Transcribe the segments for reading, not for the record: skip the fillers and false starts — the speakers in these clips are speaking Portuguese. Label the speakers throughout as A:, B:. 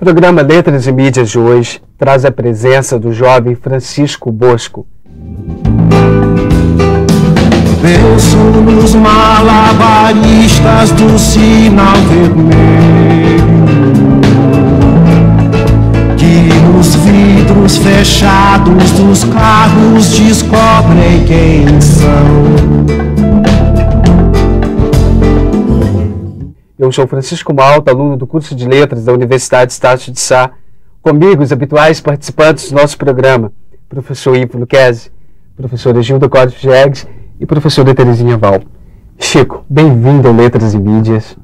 A: programa Letras e Mídias de hoje traz a presença do jovem Francisco Bosco.
B: Penso nos malabaristas do sinal vermelho, que nos vidros fechados dos carros descobrem quem são.
A: Eu sou Francisco Malta, aluno do curso de Letras da Universidade Estácio de Sá. Comigo, os habituais participantes do nosso programa, professor Ivo Lucchesi, professora Gilda Córdova Jegues e professora Terezinha Val. Chico, bem-vindo ao Letras e Mídias.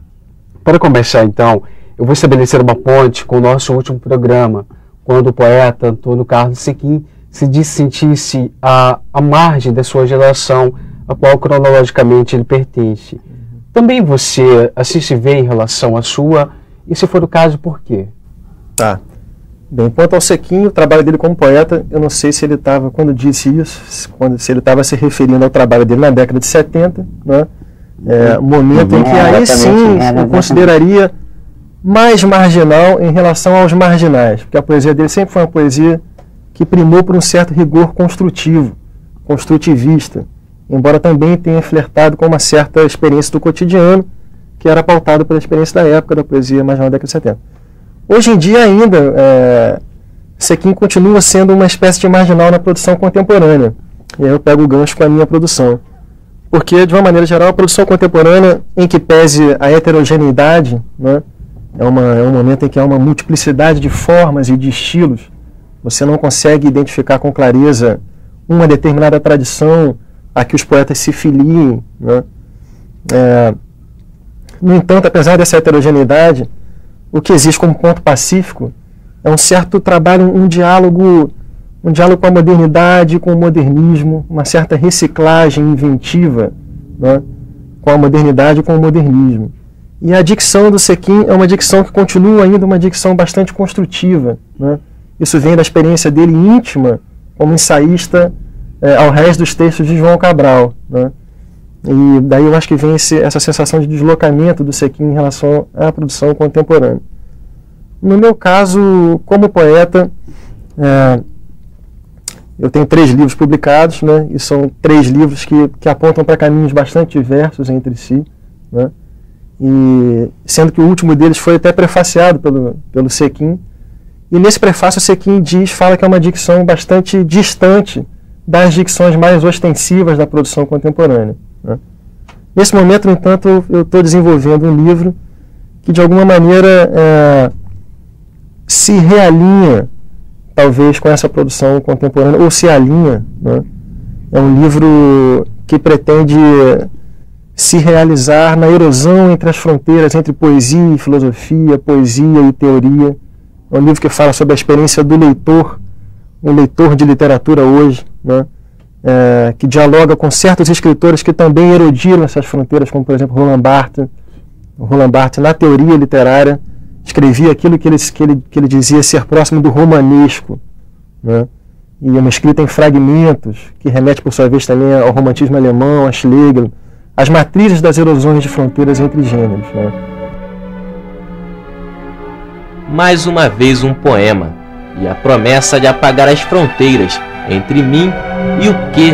A: Para começar, então, eu vou estabelecer uma ponte com o nosso último programa, quando o poeta Antônio Carlos Sequim se disse sentir-se à margem da sua geração, a qual cronologicamente ele pertence. Também você assim se vê em relação à sua, e se for o caso, por quê?
C: Tá. Bem, quanto ao Sequim, o trabalho dele como poeta, eu não sei se ele estava, quando disse isso, se ele estava se referindo ao trabalho dele na década de 70, né? Momento em que aí sim eu consideraria mais marginal em relação aos marginais, porque a poesia dele sempre foi uma poesia que primou por um certo rigor construtivo, construtivista, embora também tenha flertado com uma certa experiência do cotidiano, que era pautada pela experiência da época da poesia marginal da década de 70. Hoje em dia ainda, Sequim continua sendo uma espécie de marginal na produção contemporânea, e aí eu pego o gancho com a minha produção. Porque, de uma maneira geral, a produção contemporânea, em que pese a heterogeneidade, né, é um momento em que há uma multiplicidade de formas e de estilos, você não consegue identificar com clareza uma determinada tradição a que os poetas se filiem, né? No entanto, apesar dessa heterogeneidade, o que existe como ponto pacífico é um certo trabalho, um diálogo com a modernidade, com o modernismo, uma certa reciclagem inventiva, né, com a modernidade e com o modernismo. E a dicção do Sequim é uma dicção que continua ainda uma dicção bastante construtiva, né? Isso vem da experiência dele íntima como ensaísta ao resto dos textos de João Cabral, né? E daí eu acho que vem essa sensação de deslocamento do Sequim em relação à produção contemporânea. No meu caso, como poeta, eu tenho 3 livros publicados, né? E são 3 livros que apontam para caminhos bastante diversos entre si, né? E sendo que o último deles foi até prefaciado pelo Sequim, e nesse prefácio o Sequim fala que é uma dicção bastante distante das dicções mais ostensivas da produção contemporânea, né? Nesse momento, no entanto, eu estou desenvolvendo um livro que de alguma maneira se realinha talvez com essa produção contemporânea, ou se alinha, né? É um livro que pretende se realizar na erosão entre as fronteiras entre poesia e filosofia, poesia e teoria. É um livro que fala sobre a experiência do leitor, um leitor de literatura hoje, né? Que dialoga com certos escritores que também erodiram essas fronteiras, como por exemplo Roland Barthes. O Roland Barthes, na teoria literária, escrevia aquilo que ele dizia ser próximo do romanesco, né? E uma escrita em fragmentos, que remete por sua vez também ao romantismo alemão, a Schlegel, as matrizes das erosões de fronteiras entre gêneros, né?
D: Mais uma vez um poema, e a promessa de apagar as fronteiras entre mim e o que?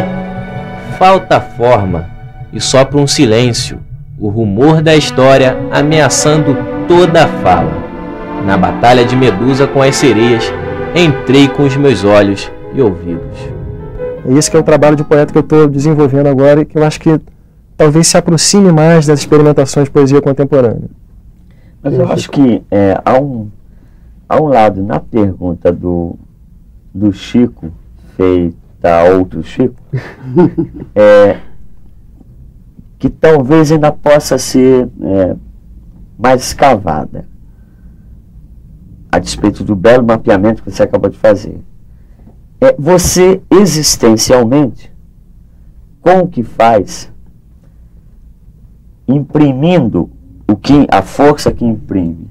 D: Falta forma, e sopra um silêncio, o rumor da história ameaçando toda a fala. Na batalha de Medusa com as sereias, entrei com os meus olhos e ouvidos.
C: Esse que é o trabalho de poeta que eu estou desenvolvendo agora e que eu acho que talvez se aproxime mais das experimentações de poesia contemporânea.
E: Mas eu acho que há um lado na pergunta do Chico, feita a outro Chico, que talvez ainda possa ser mais escavada, a despeito do belo mapeamento que você acabou de fazer. Você, existencialmente, com o que faz, imprimindo a força que imprime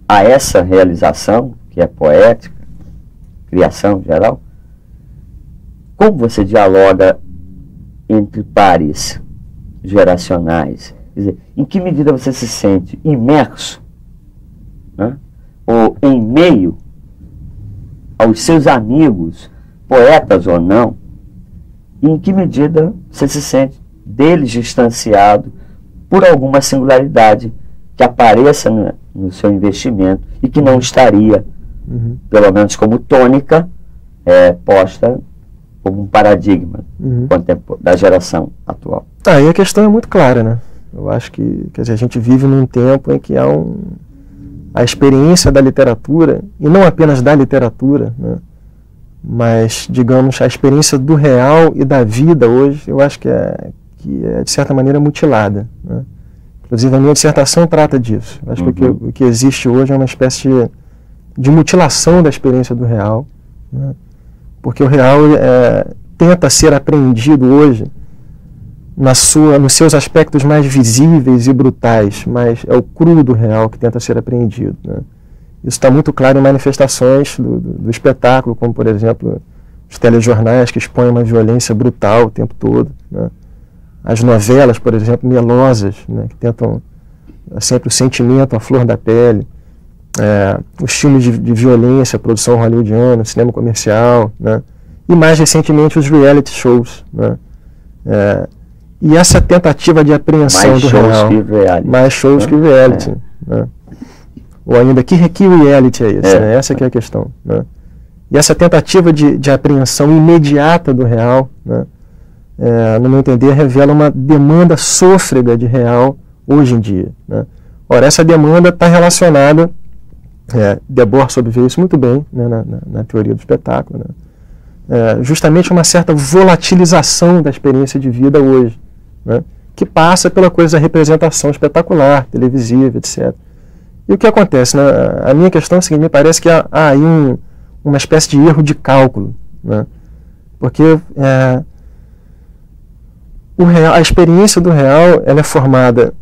E: a essa realização, que é poética, criação em geral, como você dialoga entre pares geracionais? Quer dizer, em que medida você se sente imerso, né, ou em meio aos seus amigos, poetas ou não, e em que medida você se sente deles distanciado por alguma singularidade que apareça no seu investimento e que não estaria, pelo menos como tônica, posta como um paradigma da geração atual.
C: Aí a questão é muito clara, né? Eu acho que quer dizer, a gente vive num tempo em que há a experiência da literatura, e não apenas da literatura, né? Mas, digamos, a experiência do real e da vida hoje, eu acho que é de certa maneira mutilada, né? Inclusive a minha dissertação trata disso. Eu acho que o que existe hoje é uma espécie de mutilação da experiência do real, né? Porque o real tenta ser apreendido hoje nos seus aspectos mais visíveis e brutais, mas é o cru do real que tenta ser apreendido, né? Isso está muito claro em manifestações do espetáculo, como, por exemplo, os telejornais que expõem uma violência brutal o tempo todo, né? As novelas, por exemplo, melosas, né, que tentam sempre o sentimento à flor da pele, os filmes de violência, produção hollywoodiana, cinema comercial, né? E mais recentemente os reality shows, né? E essa tentativa de apreensão do real, mais shows que reality, né? Ou ainda, que reality é esse? Né? Essa que é a questão, né? E essa tentativa de apreensão imediata do real, né, no meu entender, revela uma demanda sôfrega de real hoje em dia, né? Ora, essa demanda está relacionada, Debord soube ver isso muito bem, né, na teoria do espetáculo, né? Justamente uma certa volatilização da experiência de vida hoje, né, que passa pela coisa da representação espetacular, televisiva, etc. E o que acontece, né? A minha questão é a seguinte: me parece que há aí uma espécie de erro de cálculo, né? Porque a experiência do real, ela é formada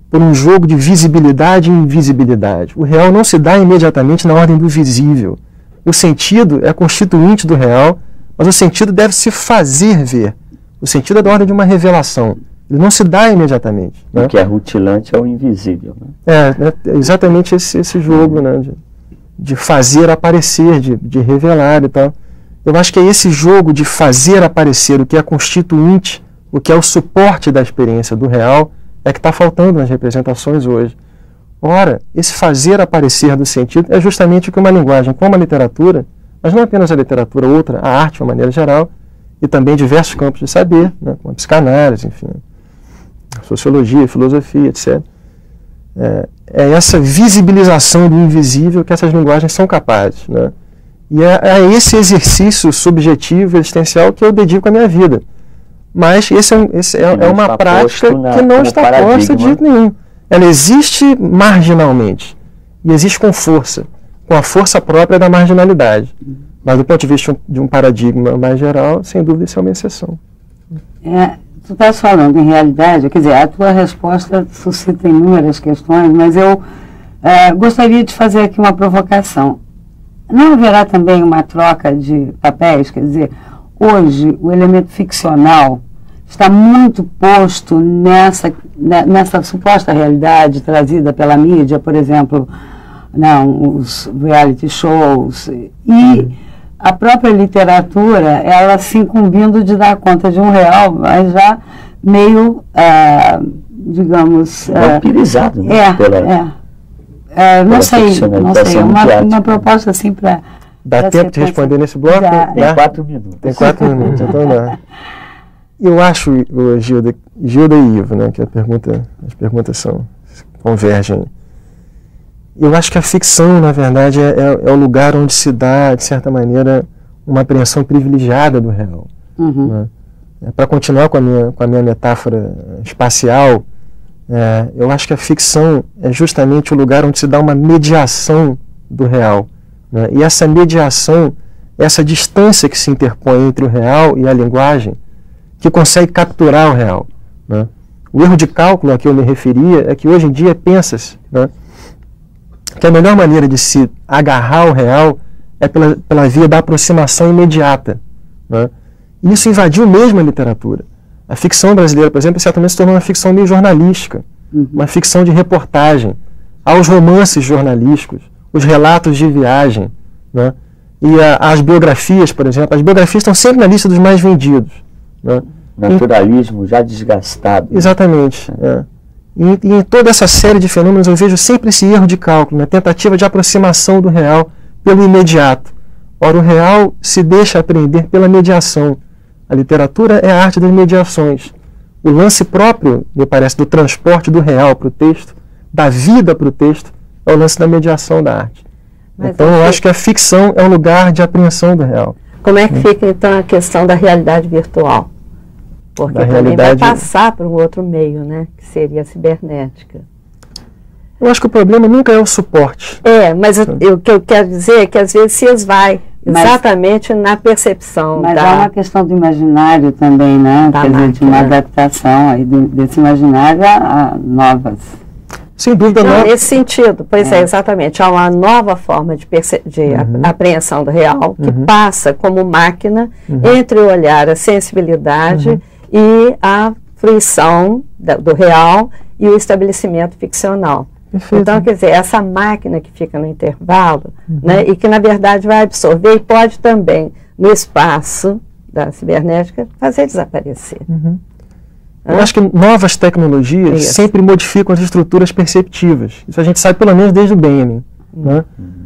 C: por um jogo de visibilidade e invisibilidade. O real não se dá imediatamente na ordem do visível. O sentido é constituinte do real, mas o sentido deve se fazer ver. O sentido é da ordem de uma revelação. Ele não se dá imediatamente, né?
E: O que é rutilante é o invisível, né?
C: É exatamente esse jogo, né? De fazer aparecer, de revelar e tal. Eu acho que é esse jogo de fazer aparecer o que é constituinte, o que é o suporte da experiência do real, é que está faltando nas representações hoje. Ora, esse fazer aparecer do sentido é justamente o que uma linguagem como a literatura, mas não apenas a literatura, a arte de uma maneira geral, e também diversos campos de saber, né, como a psicanálise, enfim, sociologia, filosofia, etc. É essa visibilização do invisível que essas linguagens são capazes, né? E é esse exercício subjetivo, existencial, que eu dedico à minha vida. Mas esse é uma prática que não está posta de jeito nenhum. Ela existe marginalmente e existe com força, com a força própria da marginalidade. Mas do ponto de vista de um paradigma mais geral, sem dúvida isso é uma exceção.
F: Tu estás falando em realidade, quer dizer, a tua resposta suscita inúmeras questões, mas eu gostaria de fazer aqui uma provocação. Não haverá também uma troca de papéis? Quer dizer, hoje o elemento ficcional está muito posto nessa suposta realidade trazida pela mídia, por exemplo, os reality shows, e a própria literatura, ela se incumbindo de dar conta de um real, mas já meio, digamos...
E: vampirizado, né?
F: Não sei, uma proposta assim para...
C: Dá tempo de responder nesse bloco?
E: Tem 4 minutos.
C: Tem 4 minutos, então dá. Eu acho, Gilda e Ivo, né, que as perguntas convergem. Eu acho que a ficção, na verdade, é o lugar onde se dá, de certa maneira, uma apreensão privilegiada do real. Né? Para continuar com a minha metáfora espacial, eu acho que a ficção é justamente o lugar onde se dá uma mediação do real, né? E essa mediação, essa distância que se interpõe entre o real e a linguagem, que consegue capturar o real, né? O erro de cálculo a que eu me referia é que hoje em dia pensa-se, né, que a melhor maneira de se agarrar ao real é pela via da aproximação imediata, né? E isso invadiu mesmo a literatura. A ficção brasileira, por exemplo, certamente se tornou uma ficção meio jornalística, uma ficção de reportagem. Há os romances jornalísticos, os relatos de viagem, né? E as biografias, por exemplo, as biografias estão sempre na lista dos mais vendidos, né?
E: Naturalismo já desgastado.
C: Exatamente. E em toda essa série de fenômenos eu vejo sempre esse erro de cálculo, né? Tentativa de aproximação do real pelo imediato. Ora, o real se deixa aprender pela mediação. A literatura é a arte das mediações. O lance próprio, me parece, do transporte do real para o texto, da vida para o texto, é o lance da mediação da arte.
G: Mas
C: então eu acho que a ficção é um lugar de apreensão do real.
G: Como é que fica então a questão da realidade virtual? Porque também vai passar para um outro meio, né? Que seria a cibernética.
C: Eu acho que o problema nunca é o suporte.
G: Mas o que eu quero dizer é que às vezes se esvai exatamente na percepção.
F: Mas há uma questão do imaginário também, né? Quer dizer, de uma adaptação aí desse imaginário a novas.
C: Sem dúvida
G: não. Nesse sentido, pois é, exatamente. Há uma nova forma de apreensão do real que passa como máquina entre o olhar, a sensibilidade e a fruição do real e o estabelecimento ficcional. Perfeito. Então, quer dizer, essa máquina que fica no intervalo, né, e que na verdade vai absorver e pode também, no espaço da cibernética, fazer desaparecer.
C: Eu acho que novas tecnologias sempre modificam as estruturas perceptivas. Isso a gente sabe pelo menos desde o Benjamin. Né?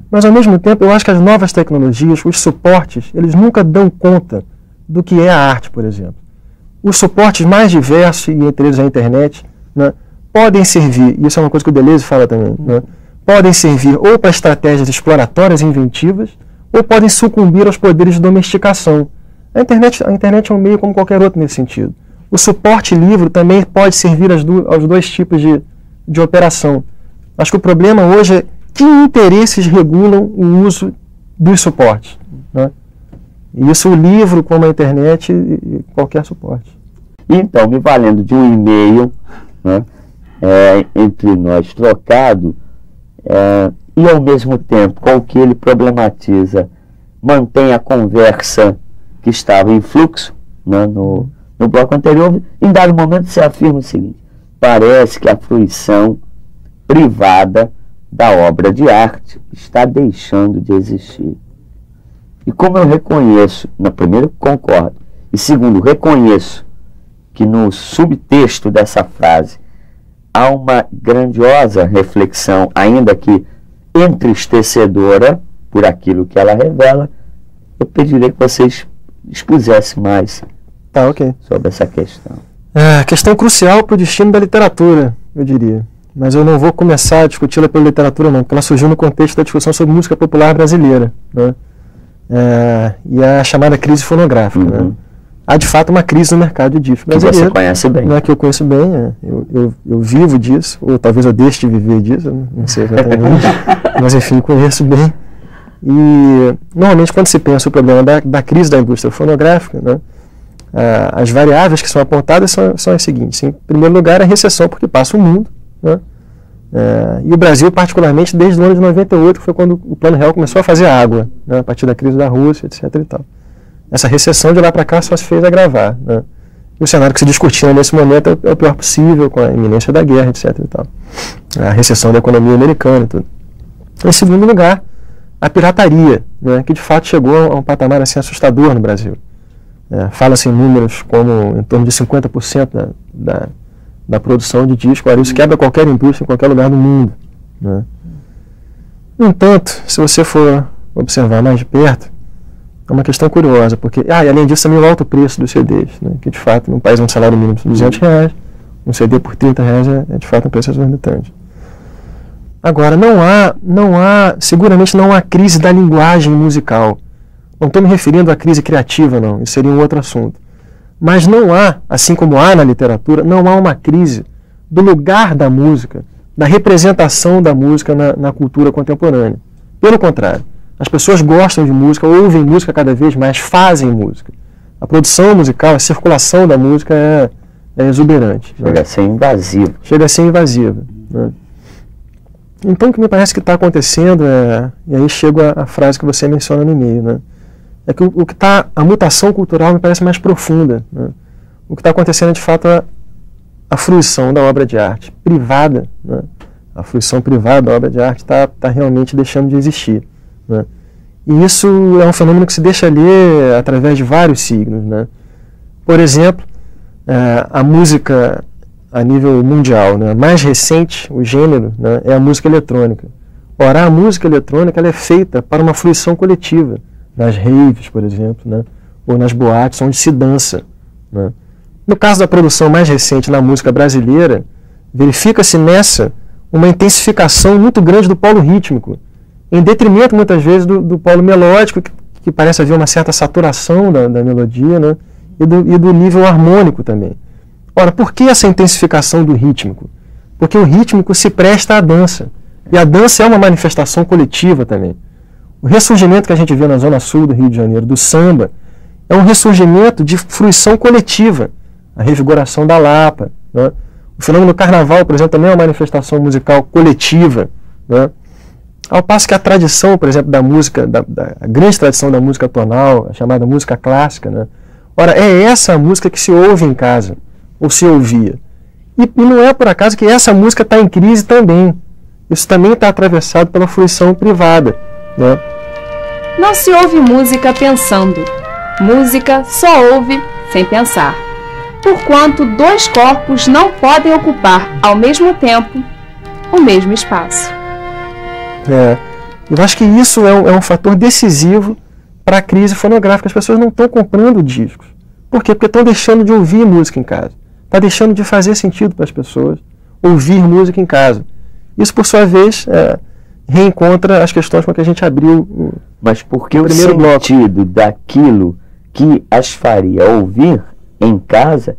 C: Mas ao mesmo tempo, eu acho que as novas tecnologias, os suportes, eles nunca dão conta do que é a arte, por exemplo. Os suportes mais diversos, e entre eles a internet, né, podem servir, e isso é uma coisa que o Deleuze fala também, né, podem servir ou para estratégias exploratórias e inventivas, ou podem sucumbir aos poderes de domesticação. A internet é um meio como qualquer outro nesse sentido. O suporte livre também pode servir aos dois tipos de operação. Acho que o problema hoje é que interesses regulam o uso dos suportes. Né? E isso o livro, como a internet e qualquer suporte.
E: Então, me valendo de um e-mail, né, entre nós trocado, e ao mesmo tempo com o que ele problematiza, mantém a conversa que estava em fluxo, né, no bloco anterior, em dado momento se afirma o seguinte: parece que a fruição privada da obra de arte está deixando de existir. E como eu reconheço, primeiro concordo, e segundo, reconheço que no subtexto dessa frase há uma grandiosa reflexão, ainda que entristecedora por aquilo que ela revela, eu pediria que vocês expusessem mais sobre essa questão.
C: É questão crucial para o destino da literatura, eu diria. Mas eu não vou começar a discuti-la pela literatura, não, porque ela surgiu no contexto da discussão sobre música popular brasileira, né? E a chamada crise fonográfica. Né? Há, de fato, uma crise no mercado de disco brasileiro.
E: Que você conhece bem.
C: Não é que eu conheço bem, eu vivo disso, ou talvez eu deixe de viver disso, não sei exatamente, mas enfim, conheço bem. E, normalmente, quando se pensa o problema da crise da indústria fonográfica, né, as variáveis que são apontadas são as seguintes. Em primeiro lugar, a recessão, porque passa o mundo, né? E o Brasil, particularmente, desde o ano de 98, que foi quando o Plano Real começou a fazer água, né, a partir da crise da Rússia, etc. e tal. Essa recessão de lá para cá só se fez agravar. Né? E o cenário que se discutia nesse momento é o pior possível, com a iminência da guerra, etc. e tal. A recessão da economia americana e tudo. Em segundo lugar, a pirataria, né, que de fato chegou a um patamar assim, assustador no Brasil. Fala-se em números como em torno de 50% da produção de disco. Olha, isso quebra qualquer indústria em qualquer lugar do mundo. Né? No entanto, se você for observar mais de perto, é uma questão curiosa, porque, e além disso, também o alto preço dos CDs, né, que de fato, num país onde o salário mínimo é R$200, um CD por R$30 é de fato um preço exorbitante. Agora, seguramente não há crise da linguagem musical. Não estou me referindo à crise criativa, não, isso seria um outro assunto. Mas não há, assim como há na literatura, não há uma crise do lugar da música, da representação da música na cultura contemporânea. Pelo contrário, as pessoas gostam de música, ouvem música cada vez mais, fazem música. A produção musical, a circulação da música é exuberante.
E: Chega a ser invasiva.
C: Chega a ser invasiva. Né? Então, o que me parece que está acontecendo e aí chego à frase que você menciona no e-mail, né? É que a mutação cultural me parece mais profunda. Né? O que está acontecendo é, de fato, a fruição da obra de arte privada, né? A fruição privada da obra de arte está realmente deixando de existir, né? E isso é um fenômeno que se deixa ler através de vários signos, né? Por exemplo, a música a nível mundial, né, mais recente, o gênero, né, é a música eletrônica. Ora, a música eletrônica ela é feita para uma fruição coletiva, nas raves, por exemplo, né, ou nas boates onde se dança, né. No caso da produção mais recente na música brasileira, verifica-se nessa uma intensificação muito grande do polo rítmico, em detrimento muitas vezes do polo melódico, que parece haver uma certa saturação da melodia, né, e do nível harmônico também. Ora, por que essa intensificação do rítmico? Porque o rítmico se presta à dança, e a dança é uma manifestação coletiva também. O ressurgimento que a gente vê na zona sul do Rio de Janeiro, do samba, é um ressurgimento de fruição coletiva, a revigoração da Lapa, né? O fenômeno do carnaval, por exemplo, também é uma manifestação musical coletiva, né? Ao passo que a tradição, por exemplo, da música, a grande tradição da música tonal, a chamada música clássica, né? Ora, é essa a música que se ouve em casa, ou se ouvia. E não é por acaso que essa música está em crise também. Isso também está atravessado pela fruição privada, né?
H: Não se ouve música pensando. Música só ouve sem pensar. Porquanto dois corpos não podem ocupar ao mesmo tempo o mesmo espaço.
C: Eu acho que isso é um fator decisivo para a crise fonográfica. As pessoas não estão comprando discos. Por quê? Porque estão deixando de ouvir música em casa. Está deixando de fazer sentido para as pessoas ouvir música em casa. Isso, por sua vez, reencontra as questões com que a gente abriu
E: Mas porque o sentido daquilo que as faria ouvir em casa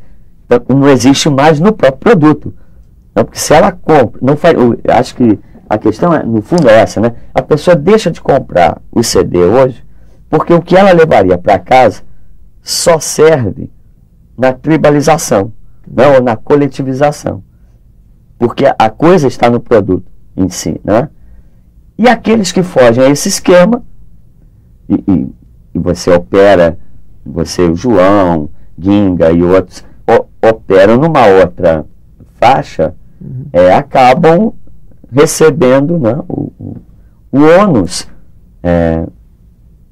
E: não existe mais no próprio produto. Não, porque se ela compra, não faz, acho que a questão, no fundo, é essa, né? A pessoa deixa de comprar o CD hoje porque o que ela levaria para casa só serve na tribalização, não, ou na coletivização. Porque a coisa está no produto em si, né? E aqueles que fogem a esse esquema, e você opera, o João, Ginga e outros, operam numa outra faixa, acabam recebendo, né, o ônus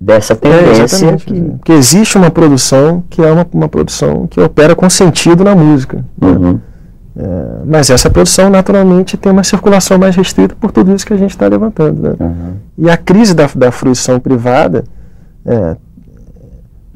E: dessa tendência.
C: Porque existe uma produção que é uma produção que opera com sentido na música.
E: Uhum.
C: Né? Mas essa produção naturalmente tem uma circulação mais restrita por tudo isso que a gente está levantando, né?
E: Uhum.
C: E a crise da fruição privada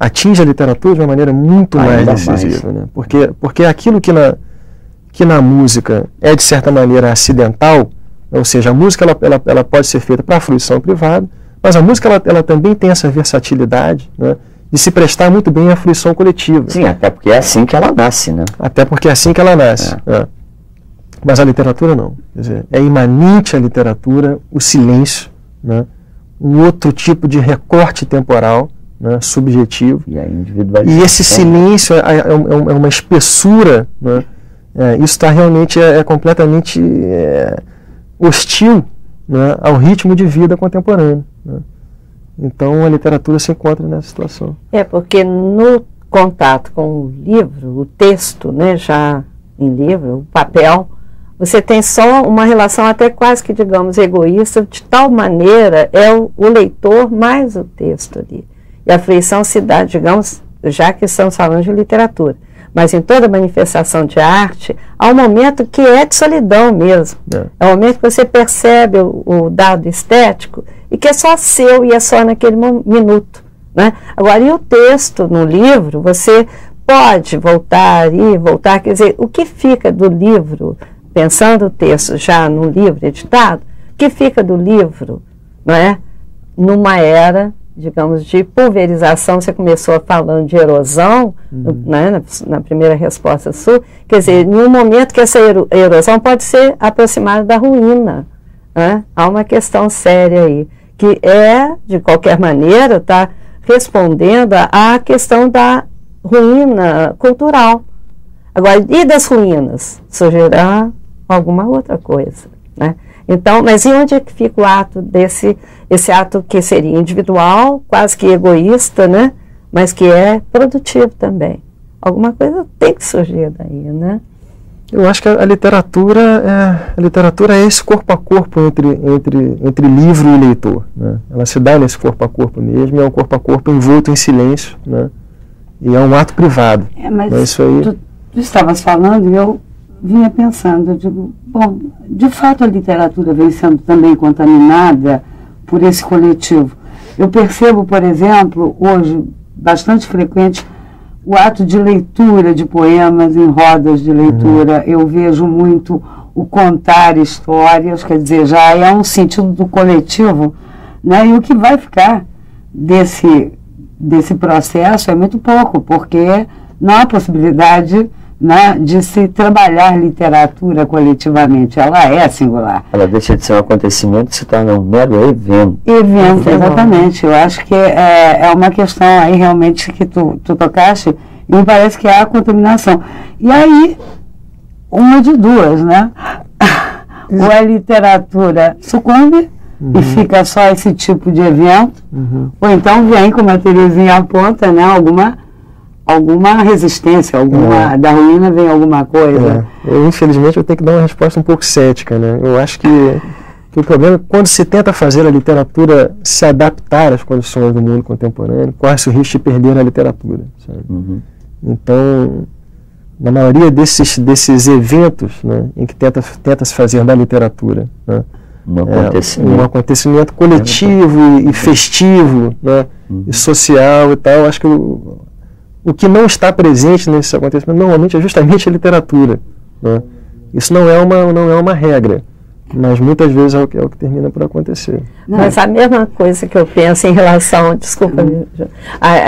C: atinge a literatura de uma maneira muito mais decisiva, né? Porque aquilo que na música é de certa maneira acidental, ou seja, a música ela pode ser feita para a fruição privada, mas a música ela também tem essa versatilidade, né, de se prestar muito bem à fruição coletiva.
E: Sim, até porque é assim que ela nasce, né?
C: Até porque é assim que ela nasce. Mas a literatura não. Quer dizer, é imanente à literatura o silêncio, né, um outro tipo de recorte temporal, né, subjetivo.
E: E a individualidade.
C: E esse silêncio é uma espessura, né, isso está realmente completamente hostil, né, ao ritmo de vida contemporâneo, né? Então a literatura se encontra nessa situação.
G: Porque no contato com o livro, o texto, né, já em livro, o papel, você tem só uma relação até quase que, digamos, egoísta, de tal maneira é o leitor mais o texto ali. E a fruição se dá, digamos, já que estamos falando de literatura, mas em toda manifestação de arte, há um momento que é de solidão mesmo. É o momento que você percebe o dado estético e que é só seu e é só naquele minuto, né? Agora, e o texto no livro, você pode voltar e voltar, quer dizer, o que fica do livro, pensando o texto já no livro editado, o que fica do livro, não é? Numa era, digamos, de pulverização. Você começou falando de erosão, né, na primeira resposta sua, quer dizer, em um momento que essa erosão pode ser aproximada da ruína, né? Há uma questão séria aí, que de qualquer maneira, está respondendo à questão da ruína cultural. Agora, e das ruínas? Surgirá alguma outra coisa, né? Então, mas e onde é que fica o ato esse ato que seria individual, quase que egoísta, né? Mas que é produtivo também. Alguma coisa tem que surgir daí, né?
C: Eu acho que a literatura é esse corpo a corpo entre livro e leitor, né? Ela se dá nesse corpo a corpo mesmo, é um corpo a corpo envolto em silêncio, né? E é um ato privado.
F: Mas
C: isso aí...
F: tu estavas falando e eu vinha pensando, eu digo, bom, de fato a literatura vem sendo também contaminada por esse coletivo. Eu percebo, por exemplo, hoje, bastante frequente, o ato de leitura de poemas em rodas de leitura. Eu vejo muito o contar histórias, quer dizer, já é um sentido do coletivo, né? E o que vai ficar desse processo é muito pouco, porque não há possibilidade, né, de se trabalhar literatura coletivamente. Ela é singular.
E: Ela deixa de ser um acontecimento e se torna um mero evento.
F: Evento, exatamente. Eu acho que é uma questão aí realmente que tu tocaste, e me parece que há a contaminação. E aí, uma de duas, né? Ou a literatura sucumbe e fica só esse tipo de evento, ou então vem, como a Terezinha aponta, né, alguma resistência, da ruína vem alguma coisa.
C: Infelizmente, eu tenho que dar uma resposta um pouco cética, né? Eu acho que o problema é que quando se tenta fazer a literatura se adaptar às condições do mundo contemporâneo, corre-se o risco de perder a literatura, sabe? Então, na maioria desses eventos, né, em que tenta-se fazer da literatura, né, um acontecimento coletivo e festivo, né, e social e tal, acho que o que não está presente nesse acontecimento normalmente é justamente a literatura, né? Isso não é uma regra, mas muitas vezes é o que termina por acontecer.
G: Mas a mesma coisa que eu penso em relação,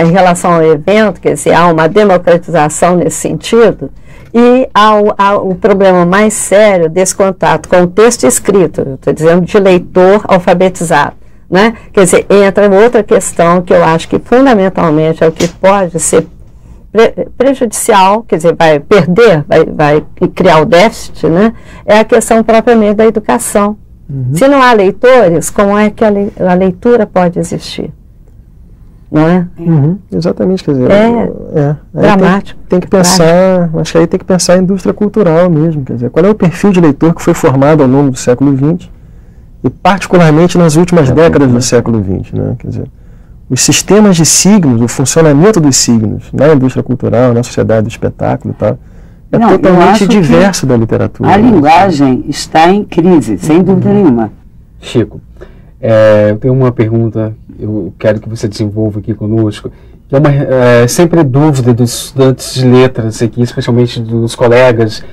G: em relação ao evento, quer dizer, há uma democratização nesse sentido, e há o problema mais sério desse contato com o texto escrito, eu estou dizendo de leitor alfabetizado, né? Quer dizer, entra outra questão que eu acho que fundamentalmente é o que pode ser prejudicial, quer dizer, vai perder, vai criar o déficit, né? É a questão propriamente da educação. Se não há leitores, como é que a leitura pode existir? Não é?
C: Exatamente, quer dizer,
G: dramático.
C: Tem que pensar, acho que aí tem que pensar a indústria cultural mesmo, quer dizer, qual é o perfil de leitor que foi formado ao longo do século XX e particularmente nas últimas décadas do século XX, né? Quer dizer, os sistemas de signos, o funcionamento dos signos na indústria cultural, na sociedade do espetáculo e tal, totalmente diverso da literatura.
F: A linguagem está em crise, sem dúvida nenhuma.
A: Chico, eu tenho uma pergunta, eu quero que você desenvolva aqui conosco, que é sempre dúvida dos estudantes de letras aqui, especialmente dos colegas,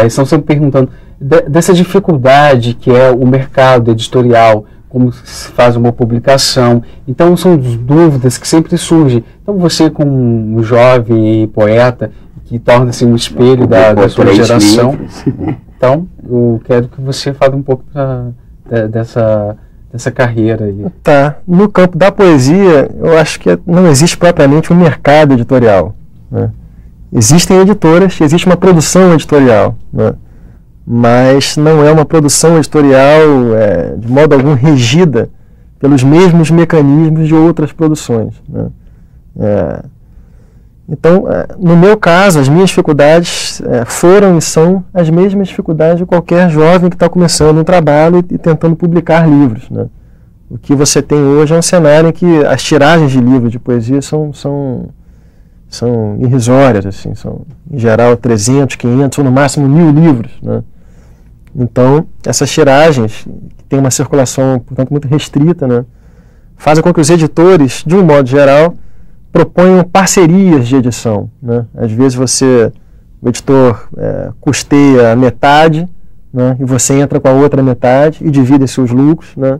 A: estão sempre perguntando dessa dificuldade que é o mercado editorial, como se faz uma publicação. Então são dúvidas que sempre surgem. Então você, como um jovem poeta que torna-se um espelho da sua geração, então eu quero que você fale um pouco dessa carreira aí.
C: Tá. No campo da poesia, eu acho que não existe propriamente um mercado editorial, né? Existem editoras, existe uma produção editorial, né? Mas não é uma produção editorial de modo algum regida pelos mesmos mecanismos de outras produções, né? Então, no meu caso, as minhas dificuldades foram e são as mesmas dificuldades de qualquer jovem que está começando um trabalho e tentando publicar livros, né? O que você tem hoje é um cenário em que as tiragens de livros de poesia são irrisórias, assim, são em geral 300, 500 ou no máximo 1000 livros, né? Então, essas tiragens, que têm uma circulação, portanto, muito restrita, né, fazem com que os editores, de um modo geral, proponham parcerias de edição, né? Às vezes o editor custeia a metade, né, e você entra com a outra metade e divide seus lucros, né?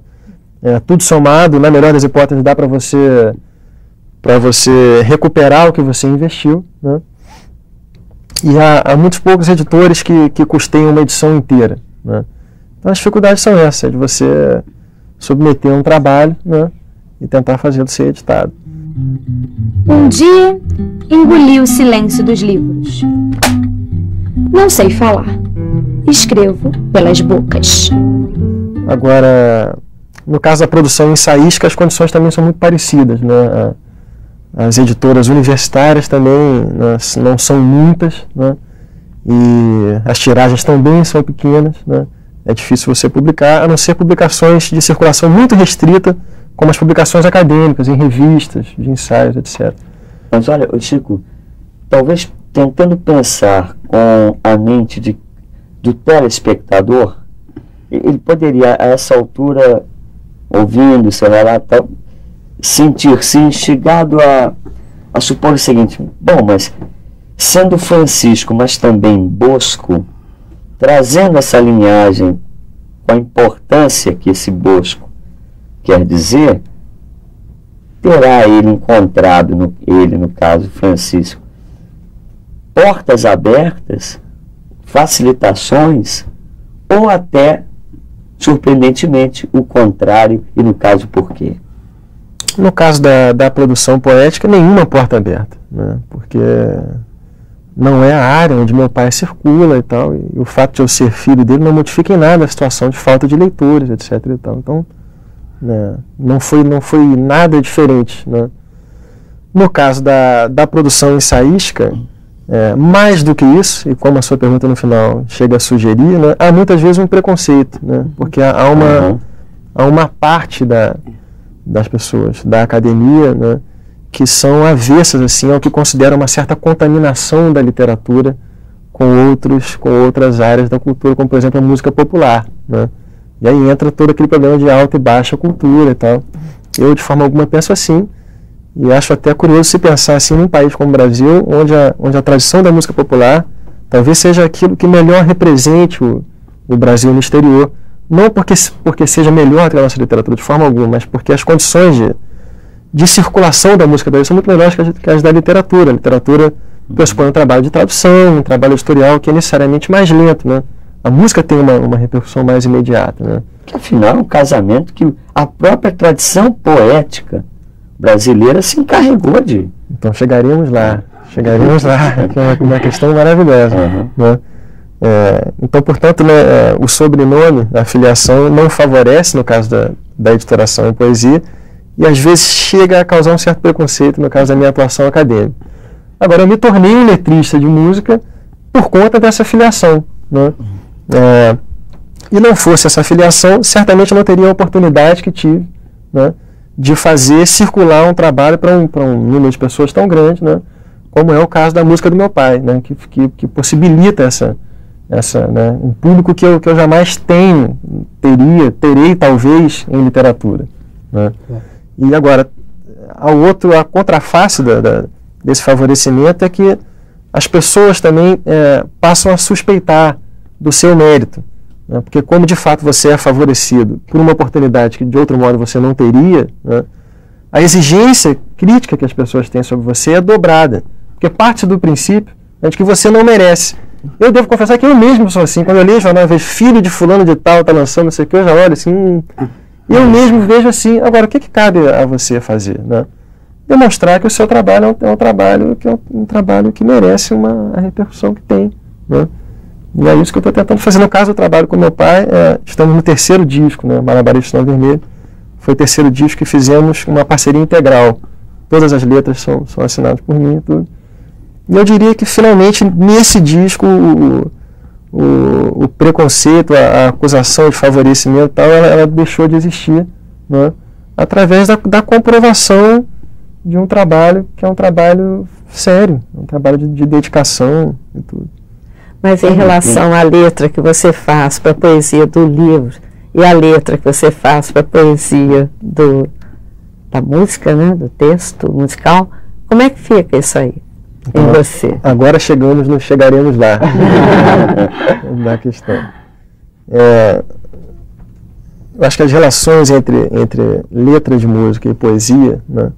C: Tudo somado, na melhor das hipóteses, dá para você recuperar o que você investiu, né? E há muitos poucos editores que custeiam uma edição inteira, né? Então as dificuldades são essas, de você submeter um trabalho, né, e tentar fazê-lo ser editado.
I: Um dia, engoli o silêncio dos livros. Não sei falar. Escrevo pelas bocas.
C: Agora, no caso da produção ensaística, as condições também são muito parecidas, né? As editoras universitárias também, né, não são muitas, né? e as tiragens também são pequenas, né? É difícil você publicar, a não ser publicações de circulação muito restrita, como as publicações acadêmicas, em revistas, de ensaios, etc.
E: Mas olha, Chico, talvez tentando pensar com a mente do telespectador, ele poderia, a essa altura, ouvindo, sei lá, sentir-se instigado a supor o seguinte: bom, mas sendo Francisco, mas também Bosco, trazendo essa linhagem com a importância que esse Bosco quer dizer, terá ele encontrado, ele no caso Francisco, portas abertas, facilitações, ou até, surpreendentemente, o contrário, e no caso por quê?
C: No caso da produção poética, nenhuma porta aberta, né? Porque não é a área onde meu pai circula e tal, e o fato de eu ser filho dele não modifica em nada a situação de falta de leitores, etc. e tal. Então, né, não foi nada diferente, né? No caso da produção ensaística, mais do que isso, e como a sua pergunta no final chega a sugerir, né, há muitas vezes um preconceito, né? Porque há uma parte das pessoas da academia, né, que são avessas assim, ao que consideram uma certa contaminação da literatura com outras áreas da cultura, como por exemplo a música popular, né? E aí entra todo aquele problema de alta e baixa cultura e tal. Eu, de forma alguma, penso assim, e acho até curioso se pensar assim num país como o Brasil, onde a tradição da música popular talvez seja aquilo que melhor represente o Brasil no exterior, não porque seja melhor que a nossa literatura, de forma alguma, mas porque as condições de circulação da música brasileira são muito melhores que as da literatura. A literatura pressupõe um trabalho de tradução, um trabalho editorial que é necessariamente mais lento, né? A música tem uma repercussão mais imediata, né?
E: Que afinal é um casamento que a própria tradição poética brasileira se encarregou de.
C: Então chegaremos lá, que é uma questão maravilhosa, né? Então, portanto, né, o sobrenome, a filiação, não favorece no caso da editoração em poesia, e às vezes chega a causar um certo preconceito no caso da minha atuação acadêmica. Agora, eu me tornei um letrista de música por conta dessa filiação, né? E não fosse essa filiação, certamente eu não teria a oportunidade que tive, né, de fazer circular um trabalho para um número de pessoas tão grande, né, como é o caso da música do meu pai, né, que possibilita né, um público que eu jamais terei talvez em literatura, né. E agora, a contraface desse favorecimento é que as pessoas também passam a suspeitar do seu mérito, né, porque como de fato você é favorecido por uma oportunidade que de outro modo você não teria, né, a exigência crítica que as pessoas têm sobre você é dobrada, porque parte do princípio de que você não merece. Eu devo confessar que eu mesmo sou assim. Quando eu leio o jornal, eu vejo filho de fulano de tal, está lançando não sei o que, eu já olho assim, eu mesmo vejo assim. Agora, o que cabe a você fazer, né? Demonstrar que o seu trabalho é um trabalho que merece a repercussão que tem, né? E é isso que eu estou tentando fazer. No caso do trabalho com meu pai, estamos no 3º disco, né? Malabarista Sinal Vermelho. Foi o 3º disco que fizemos uma parceria integral. Todas as letras são assinadas por mim e tudo. E eu diria que finalmente nesse disco o preconceito, a acusação de favorecimento e tal, ela deixou de existir, né? Através da comprovação de um trabalho que é um trabalho sério, um trabalho de dedicação e tudo.
G: Mas em relação à letra que você faz para a poesia do livro e a letra que você faz para a poesia da música, né, do texto musical, como é que fica isso aí em você?
C: Agora chegaremos lá na questão. Eu acho que as relações entre letra de música e poesia, né,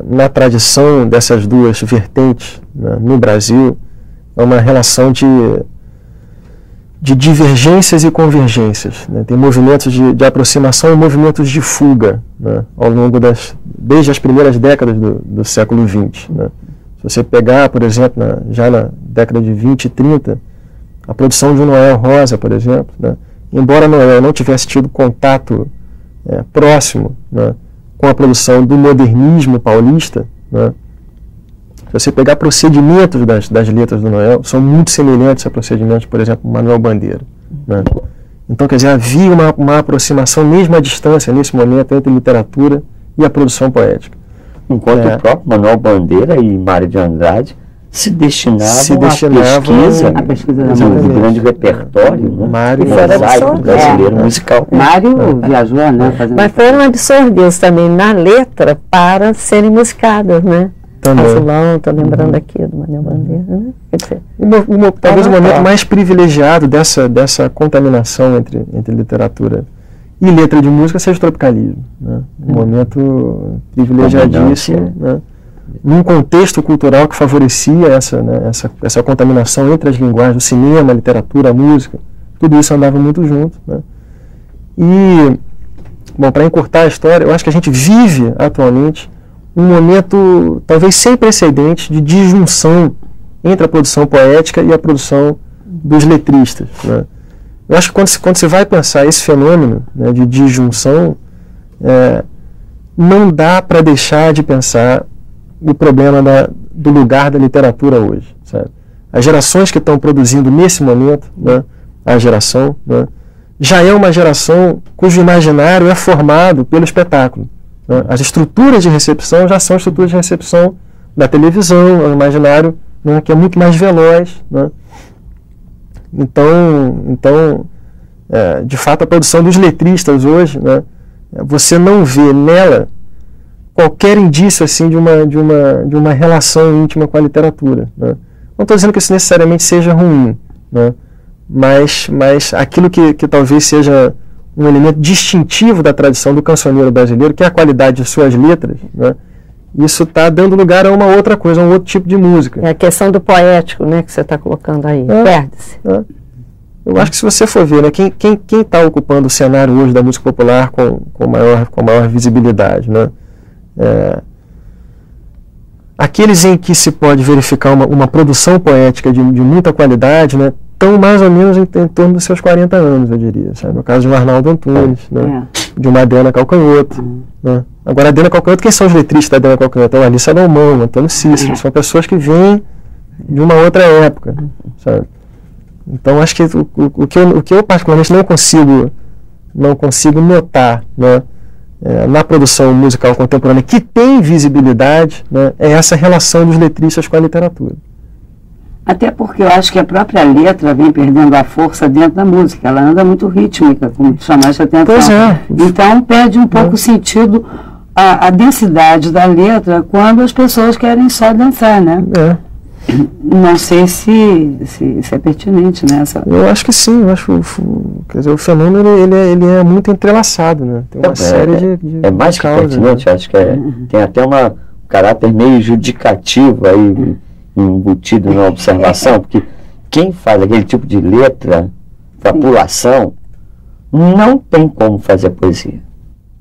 C: na tradição dessas duas vertentes, né, no Brasil, é uma relação de divergências e convergências, né? Tem movimentos de aproximação e movimentos de fuga, né, ao longo desde as primeiras décadas do século XX, né? Se você pegar, por exemplo, já na década de 20 e 30, a produção de Noel Rosa, por exemplo, né, embora Noel não tivesse tido contato próximo, né, com a produção do modernismo paulista, né, se você pegar procedimentos das letras do Noel, são muito semelhantes a procedimentos, por exemplo, do Manuel Bandeira, né? Então, quer dizer, havia uma aproximação mesmo à distância, nesse momento, entre literatura e a produção poética.
E: Enquanto o próprio Manuel Bandeira e Mário de Andrade se destinavam à pesquisa de grande repertório, né?
C: Mário
E: mosaico brasileiro musical.
F: Mário viajou, né?
G: Mas foram absorvidos também na letra para serem musicadas, né? Azulão, estou lembrando aqui do Manuel Bandeira, né? Quer dizer,
C: talvez o momento mais privilegiado dessa contaminação entre literatura e letra de música seja o tropicalismo, né? Um momento privilegiadíssimo, né? Num contexto cultural que favorecia essa contaminação entre as linguagens, o cinema, a literatura, a música, tudo isso andava muito junto, né? E, bom, para encurtar a história, eu acho que a gente vive atualmente um momento talvez sem precedentes de disjunção entre a produção poética e a produção dos letristas, né? Eu acho que quando você vai pensar esse fenômeno, né, de disjunção, não dá para deixar de pensar o problema do lugar da literatura hoje, sabe? As gerações que estão produzindo nesse momento, né, a geração, né, já é uma geração cujo imaginário é formado pelo espetáculo, né? As estruturas de recepção já são estruturas de recepção da televisão, é um imaginário, né, que é muito mais veloz, né? Então, de fato, a produção dos letristas hoje, né, você não vê nela qualquer indício assim de uma relação íntima com a literatura, né? Não estou dizendo que isso necessariamente seja ruim, né? Mas aquilo que talvez seja um elemento distintivo da tradição do cancioneiro brasileiro, que é a qualidade de suas letras, né? Isso está dando lugar a uma outra coisa, a um outro tipo de música.
G: É a questão do poético, né, que você está colocando aí, perde-se.
C: Eu acho que se você for ver, né, quem está ocupando o cenário hoje da música popular com maior visibilidade, né? Aqueles em que se pode verificar uma produção poética de muita qualidade, né, estão mais ou menos em torno dos seus 40 anos, eu diria, sabe? No caso de um Arnaldo Antunes, né? De uma Adriana Calcanhoto, né? Agora, a Adriana Calcanhoto, quem são os letristas da Adriana Calcanhoto? É Alice Salomão, Antônio Cícero, são pessoas que vêm de uma outra época, sabe? Então, acho que o que eu particularmente não consigo notar, né, na produção musical contemporânea que tem visibilidade, né, é essa relação dos letristas com a literatura.
F: Até porque eu acho que a própria letra vem perdendo a força dentro da música. Ela anda muito rítmica, como tu chamaste a atenção.
C: Pois é.
F: Então perde um pouco o sentido, a densidade da letra quando as pessoas querem só dançar, né? Não sei se é pertinente, né?
C: Eu acho que sim. Eu acho, quer dizer, o fenômeno ele é muito entrelaçado, né? Tem uma série de
E: mais
C: causas,
E: que pertinente,
C: né?
E: Acho que tem até um caráter meio judicativo aí, embutido na observação, porque quem faz aquele tipo de letra para população não tem como fazer poesia.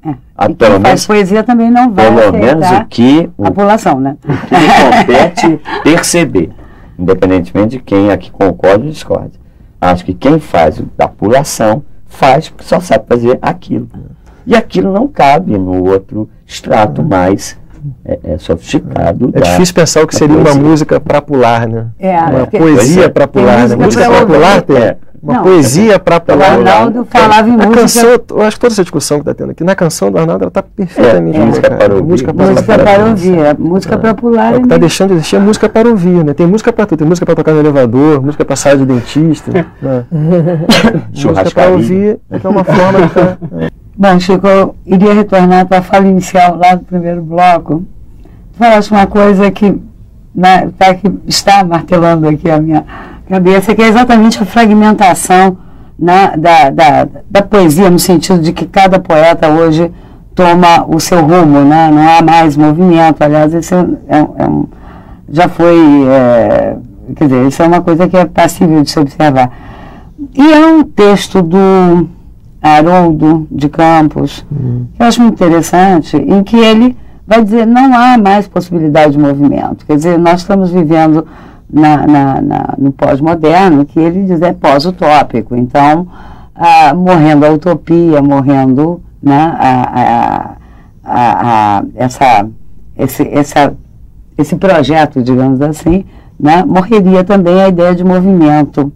F: E quem faz poesia também não vai
E: pelo menos a
F: população, né?
E: O que compete perceber, independentemente de quem aqui concorda ou discorda. Acho que quem faz da população faz porque só sabe fazer aquilo. E aquilo não cabe no outro extrato mais sofisticado.
C: É difícil pensar o que seria uma música para pular, né? Uma poesia para pular, né? Música para pular tem uma poesia para pular.
F: O Arnaldo falava em música.
C: Canção, eu acho que toda essa discussão que está tendo aqui, na canção do Arnaldo, ela está perfeitamente
E: música para ouvir.
F: Música para ouvir, música para pular.
C: O que está deixando de existir é música para ouvir, né? Tem música para tudo, tem música para tocar no elevador, música para sair de dentista, né? Música para ouvir, que é uma forma de...
F: Bom, Chico, eu iria retornar à tua fala inicial lá do primeiro bloco. Tu falaste uma coisa que está martelando aqui a minha cabeça, que é exatamente a fragmentação, né, da poesia, no sentido de que cada poeta hoje toma o seu rumo, né? Não há mais movimento. Aliás, isso já foi, quer dizer, isso é uma coisa que é passível de se observar. E é um texto do Haroldo de Campos, que eu acho muito interessante, em que ele vai dizer não há mais possibilidade de movimento. Quer dizer, nós estamos vivendo no pós-moderno, que ele diz pós-utópico. Então, morrendo a utopia, morrendo, né, esse projeto, digamos assim, né, morreria também a ideia de movimento.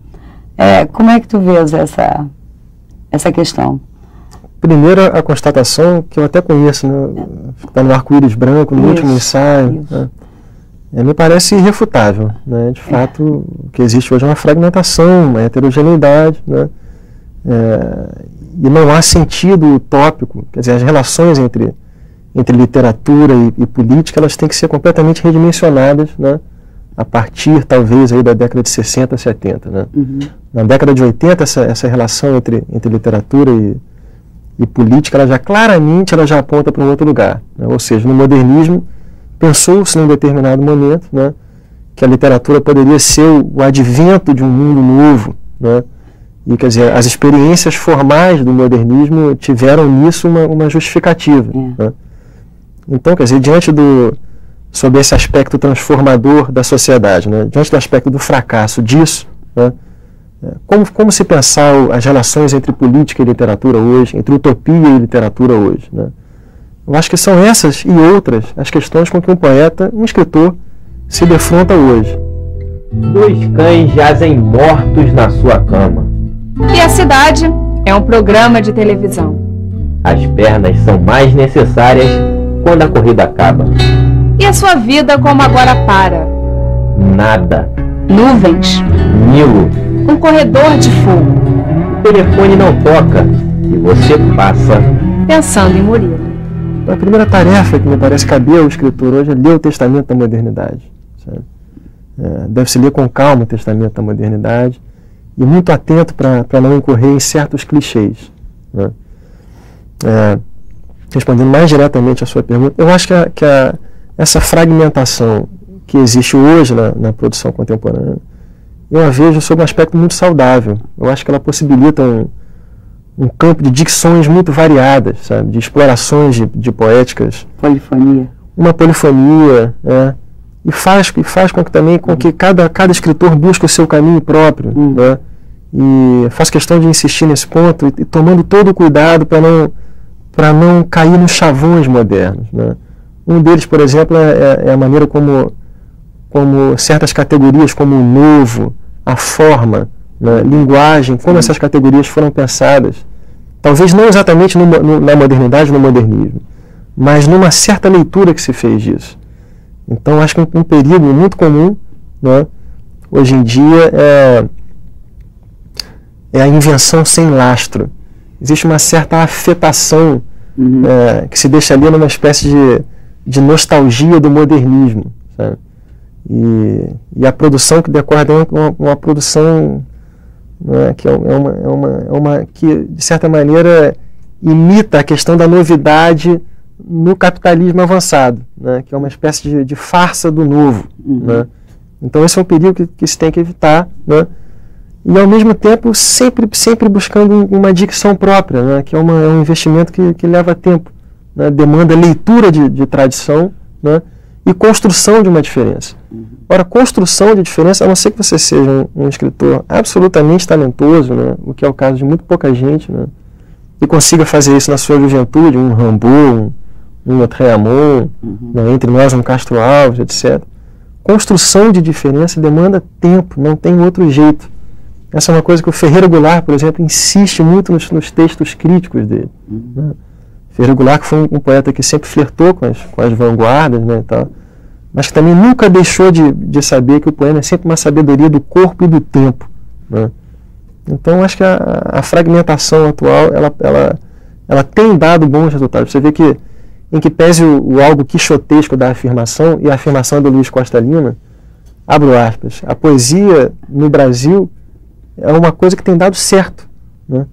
F: Como é que tu vês essa questão?
C: Primeiro, a constatação, que eu até conheço, né, está no arco-íris branco, no último ensaio, né, me parece irrefutável. Né, de fato, o que existe hoje é uma fragmentação, uma heterogeneidade, né, e não há sentido utópico. Quer dizer, as relações entre literatura e política, elas têm que ser completamente redimensionadas, né, a partir, talvez, aí da década de 60, 70. Né. Na década de 80, essa relação entre literatura e política, ela já aponta para um outro lugar. Né. Ou seja, no modernismo, pensou-se num determinado momento, né, que a literatura poderia ser o advento de um mundo novo, né. E, quer dizer, as experiências formais do modernismo tiveram nisso uma justificativa. Né. Então, quer dizer, sobre esse aspecto transformador da sociedade, né, diante do aspecto do fracasso disso, né, como se pensar as relações entre política e literatura hoje, entre utopia e literatura hoje, né? Eu acho que são essas e outras as questões com que um poeta, um escritor, se defronta hoje.
D: 2 cães jazem mortos na sua cama.
H: E a cidade é um programa de televisão.
D: As pernas são mais necessárias quando a corrida acaba.
H: E a sua vida como agora para?
D: Nada.
H: Nuvens.
D: Nilo.
H: Um corredor de fogo.
D: O telefone não toca e você passa
H: pensando em Murilo.
C: A primeira tarefa que me parece caber ao escritor hoje é ler o Testamento da Modernidade. Sabe? Deve-se ler com calma o Testamento da Modernidade e muito atento para não incorrer em certos clichês. Né? Respondendo mais diretamente à sua pergunta, eu acho que essa fragmentação que existe hoje na produção contemporânea, eu a vejo sob um aspecto muito saudável. Eu acho que ela possibilita um campo de dicções muito variadas, sabe? De explorações de poéticas.
F: Polifonia.
C: Uma polifonia, e faz com que cada escritor busque o seu caminho próprio, né? E faz questão de insistir nesse ponto e tomando todo o cuidado para não cair nos chavões modernos, né? Um deles, por exemplo, é a maneira como certas categorias, como o novo, a forma, né, linguagem, como essas categorias foram pensadas, talvez não exatamente na modernidade, no modernismo, mas numa certa leitura que se fez disso. Então, acho que um perigo muito comum, né, hoje em dia é a invenção sem lastro. Existe uma certa afetação que se deixa ali numa espécie de nostalgia do modernismo, sabe? E a produção que decorre é uma produção, né, que que, de certa maneira, imita a questão da novidade no capitalismo avançado, né, que é uma espécie de farsa do novo. Né? Então esse é um perigo que se tem que evitar, né? E ao mesmo tempo sempre buscando uma dicção própria, né, que é um investimento que leva tempo, né, demanda leitura de tradição, né, e construção de uma diferença. Ora, construção de diferença, a não ser que você seja um escritor absolutamente talentoso, né, o que é o caso de muito pouca gente, né, e consiga fazer isso na sua juventude, um Rimbaud, um Lautréamont, né, entre nós um Castro Alves, etc. Construção de diferença demanda tempo, não tem outro jeito. Essa é uma coisa que o Ferreira Goulart, por exemplo, insiste muito nos textos críticos dele. Né? Ferreira Goulart, que foi um poeta que sempre flertou com as vanguardas, né, e tal, mas que também nunca deixou de saber que o poema é sempre uma sabedoria do corpo e do tempo. Né? Então, acho que a fragmentação atual, ela tem dado bons resultados. Você vê que, em que pese o algo quixotesco da afirmação, e a afirmação do Luiz Costa Lima, abro aspas, a poesia no Brasil é uma coisa que tem dado certo. Né?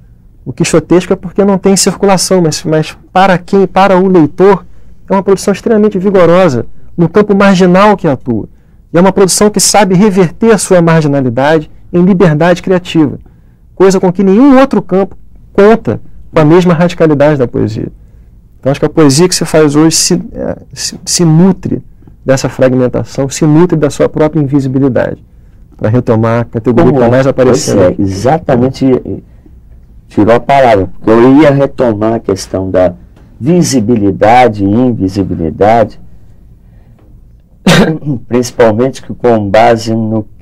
C: O quixotesco é porque não tem circulação, mas para o leitor, é uma produção extremamente vigorosa, no campo marginal que atua. E é uma produção que sabe reverter a sua marginalidade em liberdade criativa, coisa com que nenhum outro campo conta com a mesma radicalidade da poesia. Então acho que a poesia que se faz hoje se nutre dessa fragmentação, se nutre da sua própria invisibilidade, para retomar a categoria que está mais aparecendo.
E: Exatamente, tirou a palavra, porque eu ia retomar a questão da visibilidade e invisibilidade. principalmente com base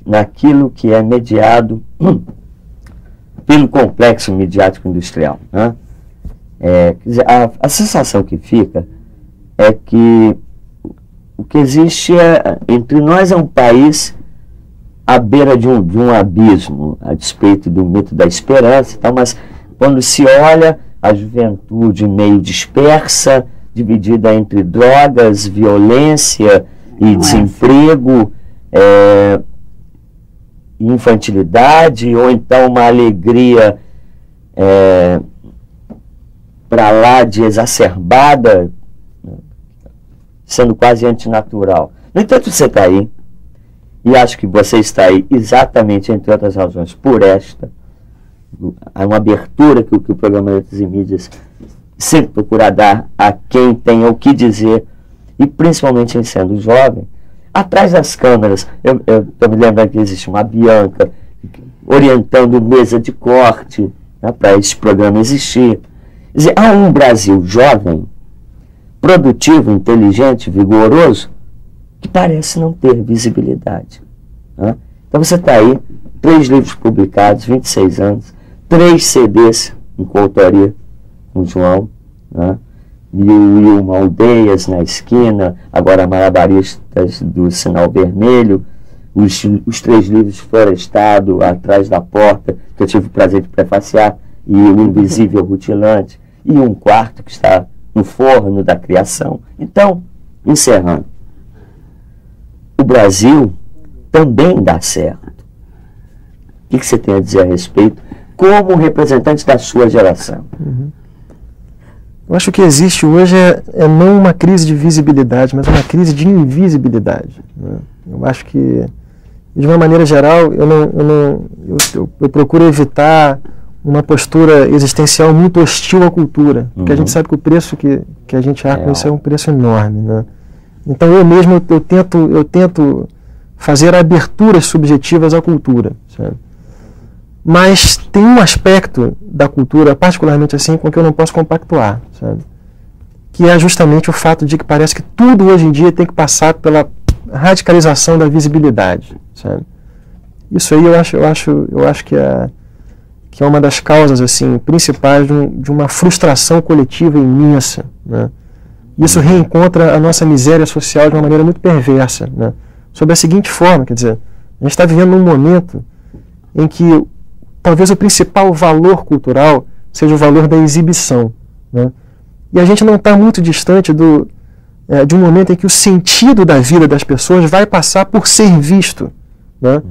E: naquilo que é mediado pelo complexo midiático industrial, né? Quer dizer, a sensação que fica é que o que existe entre nós é um país à beira de um abismo, a despeito do mito da esperança e tal, mas quando se olha a juventude meio dispersa, dividida entre drogas, violência e desemprego, infantilidade, ou então uma alegria para lá de exacerbada, sendo quase antinatural. No entanto, você está aí, e acho que você está aí exatamente, entre outras razões, por esta. Há uma abertura que o programa Letras e Mídias sempre procura dar a quem tem o que dizer, e principalmente em sendo jovem. Atrás das câmeras, eu estou me lembrando que existe uma Bianca orientando mesa de corte, né, para esse programa existir. Quer dizer, há um Brasil jovem, produtivo, inteligente, vigoroso, que parece não ter visibilidade, né? Então você está aí, 3 livros publicados, 26 anos, 3 CDs em coautoria com o João, né? 1001 Aldeias na Esquina, agora Malabaristas do Sinal Vermelho, os 3 livros Florestado, Atrás da Porta, que eu tive o prazer de prefaciar, e O Invisível Rutilante, e um 4º que está no forno da criação. Então, encerrando, o Brasil também dá certo. O que você tem a dizer a respeito como representante da sua geração?
C: Eu acho que existe hoje é não uma crise de visibilidade, mas uma crise de invisibilidade, né? Eu acho que, de uma maneira geral, eu procuro evitar uma postura existencial muito hostil à cultura, porque a gente sabe que o preço que a gente arca com isso é um preço enorme, né? Então eu mesmo eu tento fazer aberturas subjetivas à cultura, sabe? Mas tem um aspecto da cultura, particularmente assim, com que eu não posso compactuar, sabe? Que é justamente o fato de que parece que tudo hoje em dia tem que passar pela radicalização da visibilidade, sabe? Isso aí eu acho que é uma das causas assim principais de uma frustração coletiva imensa, né? Isso reencontra a nossa miséria social de uma maneira muito perversa, né? Sob a seguinte forma, quer dizer, a gente está vivendo num momento em que talvez o principal valor cultural seja o valor da exibição, né? E a gente não está muito distante de um momento em que o sentido da vida das pessoas vai passar por ser visto, né?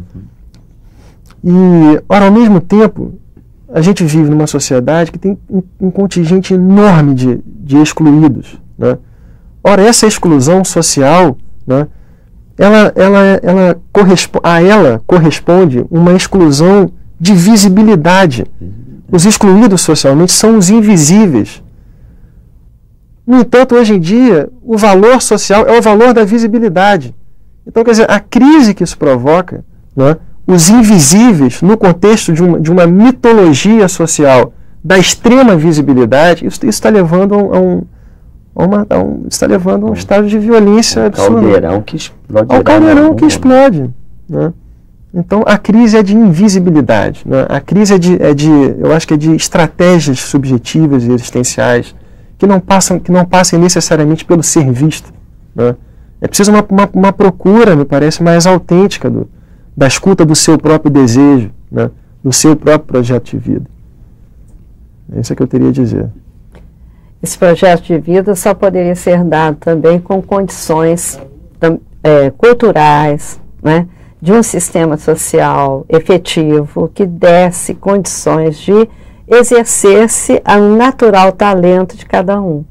C: E, ora, ao mesmo tempo, a gente vive numa sociedade que tem um contingente enorme de excluídos, né? Ora, essa exclusão social, né, ela corresponde uma exclusão de visibilidade. Os excluídos socialmente são os invisíveis. No entanto, hoje em dia, o valor social é o valor da visibilidade. Então, quer dizer, a crise que isso provoca, né, os invisíveis, no contexto de uma mitologia social da extrema visibilidade, isso está levando está levando a um estado de violência absurdo. Ao caldeirão que explode, né? Então, a crise é de invisibilidade, né? A crise eu acho que é de estratégias subjetivas e existenciais que não passem necessariamente pelo ser visto, né? É preciso uma procura, me parece, mais autêntica da escuta do seu próprio desejo, né? Do seu próprio projeto de vida. É isso que eu teria a dizer.
G: Esse projeto de vida só poderia ser dado também com condições culturais, né, de um sistema social efetivo que desse condições de exercer-se o natural talento de cada um.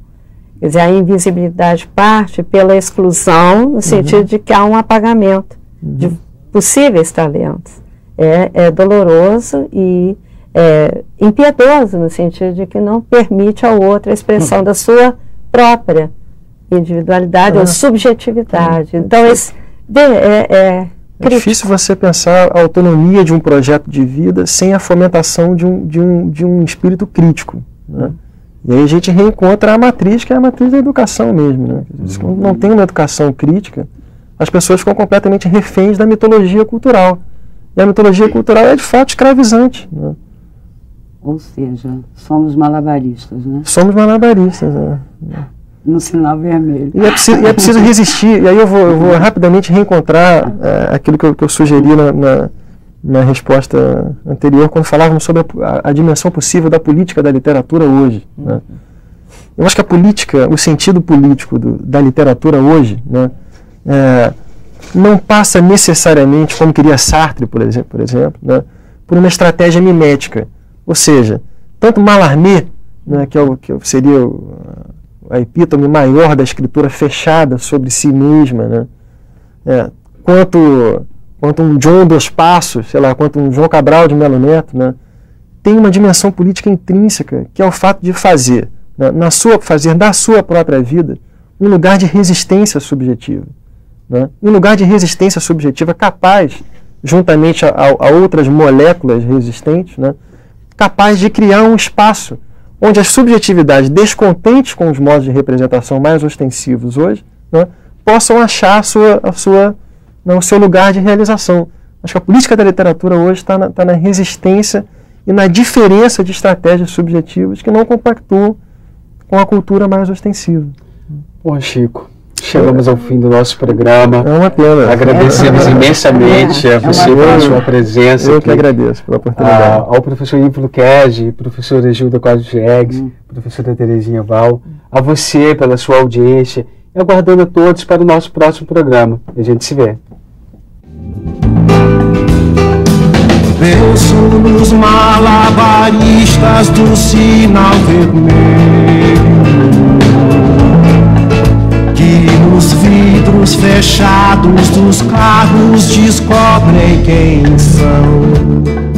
G: Quer dizer, a invisibilidade parte pela exclusão, no sentido de que há um apagamento de possíveis talentos. É doloroso e impiedoso, no sentido de que não permite ao outro a expressão da sua própria individualidade ou subjetividade. Então, é
C: difícil você pensar a autonomia de um projeto de vida sem a fomentação de um espírito crítico, né? E aí a gente reencontra a matriz, que é a matriz da educação mesmo, né? Se não tem uma educação crítica, as pessoas ficam completamente reféns da mitologia cultural. E a mitologia cultural é, de fato, escravizante, né?
F: Ou seja, somos malabaristas, né?
C: Somos malabaristas,
F: No sinal vermelho.
C: E é preciso resistir. E aí eu vou rapidamente reencontrar aquilo que eu sugeri na resposta anterior, quando falávamos sobre a dimensão possível da política da literatura hoje, né? Eu acho que a política, o sentido político da literatura hoje, né, não passa necessariamente, como queria Sartre, por exemplo, né, por uma estratégia mimética. Ou seja, tanto Mallarmé, né, que seria a epítome maior da escritura fechada sobre si mesma, né, quanto um João dos Passos, sei lá, quanto um João Cabral de Melo Neto, né, tem uma dimensão política intrínseca, que é o fato de fazer, né, fazer da sua própria vida um lugar de resistência subjetiva, né, um lugar de resistência subjetiva capaz, juntamente a outras moléculas resistentes, né, capaz de criar um espaço onde as subjetividades descontentes com os modos de representação mais ostensivos hoje, né, possam achar o seu lugar de realização. Acho que a política da literatura hoje está na resistência e na diferença de estratégias subjetivas que não compactuam com a cultura mais ostensiva.
A: Bom, Chico, chegamos ao fim do nosso programa.
C: É uma pena.
A: Agradecemos imensamente a você pela sua presença.
C: Eu que agradeço pela oportunidade.
A: Ao professor Ivo Lucchesi, professora Gilda Quadros Diegues, professora Terezinha Val, a você pela sua audiência, e aguardando a todos para o nosso próximo programa. A gente se vê.
B: Penso nos malabaristas do sinal vermelho, que nos vidros fechados dos carros descobrem quem são.